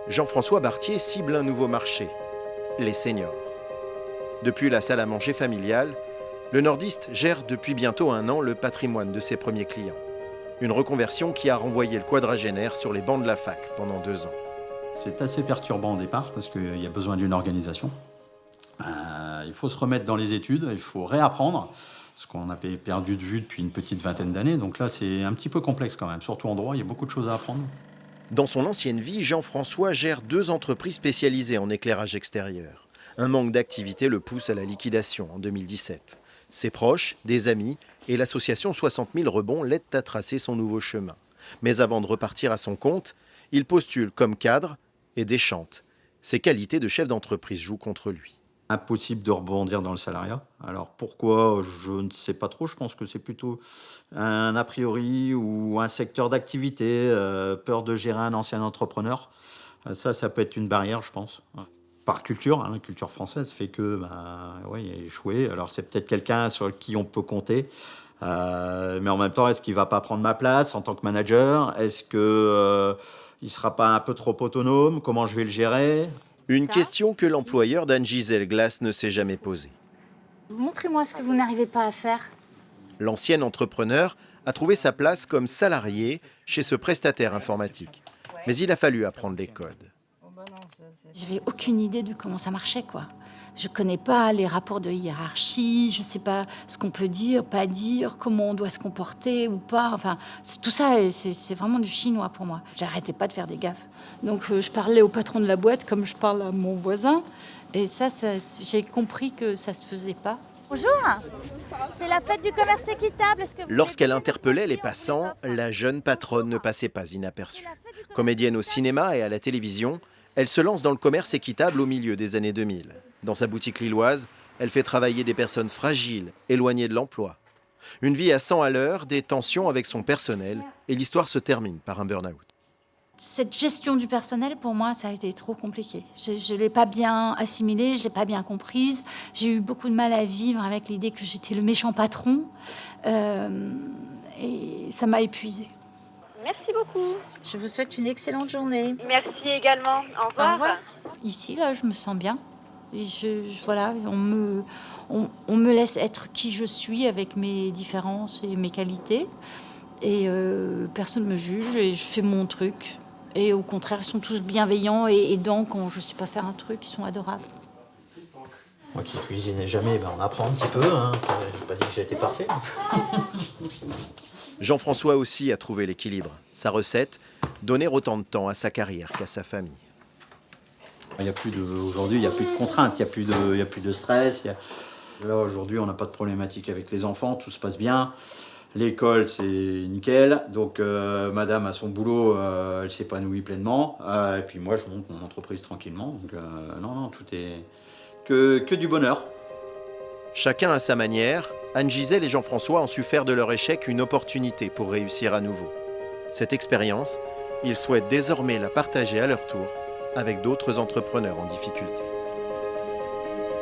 Jean-François Bartier cible un nouveau marché, les seniors. Depuis la salle à manger familiale, le nordiste gère depuis bientôt 1 an le patrimoine de ses premiers clients. Une reconversion qui a renvoyé le quadragénaire sur les bancs de la fac pendant 2 ans. C'est assez perturbant au départ parce qu'il y a besoin d'une organisation. Il faut se remettre dans les études, il faut réapprendre ce qu'on avait perdu de vue depuis une petite vingtaine d'années. Donc là, c'est un petit peu complexe quand même, surtout en droit, il y a beaucoup de choses à apprendre. Dans son ancienne vie, Jean-François gère 2 entreprises spécialisées en éclairage extérieur. Un manque d'activité le pousse à la liquidation en 2017. Ses proches, des amis et l'association 60 000 rebonds l'aident à tracer son nouveau chemin. Mais avant de repartir à son compte, il postule comme cadre et déchante. Ses qualités de chef d'entreprise jouent contre lui. Impossible de rebondir dans le salariat. Alors pourquoi, je ne sais pas trop. Je pense que c'est plutôt un a priori ou un secteur d'activité, peur de gérer un ancien entrepreneur. Ça peut être une barrière, je pense. Par culture, la culture française fait que, il a échoué. Alors c'est peut-être quelqu'un sur qui on peut compter. Mais en même temps, est-ce qu'il ne va pas prendre ma place en tant que manager? Est-ce qu'il ne sera pas un peu trop autonome? Comment je vais le gérer? Une question que l'employeur d'Anne-Gisèle Glass ne s'est jamais posée. Montrez-moi ce que vous n'arrivez pas à faire. L'ancien entrepreneur a trouvé sa place comme salarié chez ce prestataire informatique. Mais il a fallu apprendre les codes. J'avais aucune idée de comment ça marchait, quoi. Je connais pas les rapports de hiérarchie, je sais pas ce qu'on peut dire, pas dire, comment on doit se comporter ou pas. Enfin, tout ça, c'est vraiment du chinois pour moi. J'arrêtais pas de faire des gaffes. Donc, je parlais au patron de la boîte comme je parle à mon voisin. Et ça j'ai compris que ça se faisait pas. Bonjour, c'est la fête du commerce équitable. Lorsqu'elle interpellait les passants, la jeune patronne ne passait pas inaperçue. Comédienne au cinéma et à la télévision, elle se lance dans le commerce équitable au milieu des années 2000. Dans sa boutique lilloise, elle fait travailler des personnes fragiles, éloignées de l'emploi. Une vie à 100 à l'heure, des tensions avec son personnel, et l'histoire se termine par un burn-out. Cette gestion du personnel, pour moi, ça a été trop compliqué. Je ne l'ai pas bien assimilée, je ne l'ai pas bien comprise. J'ai eu beaucoup de mal à vivre avec l'idée que j'étais le méchant patron. Et ça m'a épuisée. Merci beaucoup. Je vous souhaite une excellente journée. Merci également. Au revoir. Au revoir. Ici, là, je me sens bien. Et voilà, on me laisse être qui je suis avec mes différences et mes qualités. Et personne ne me juge et je fais mon truc. Et au contraire, ils sont tous bienveillants et aidants quand je ne sais pas faire un truc, ils sont adorables. Moi qui cuisinais jamais, on apprend un petit peu. Hein. Je n'ai pas dit que j'ai été parfait. Jean-François aussi a trouvé l'équilibre. Sa recette, donner autant de temps à sa carrière qu'à sa famille. Aujourd'hui, il n'y a plus de contraintes, il n'y a plus de stress. Là, aujourd'hui, on n'a pas de problématique avec les enfants, tout se passe bien. L'école, c'est nickel. Donc, madame a son boulot, elle s'épanouit pleinement. Et puis moi, je monte mon entreprise tranquillement. Donc, non, tout est que du bonheur. Chacun à sa manière, Anne-Gisèle et Jean-François ont su faire de leur échec une opportunité pour réussir à nouveau. Cette expérience, ils souhaitent désormais la partager à leur tour avec d'autres entrepreneurs en difficulté.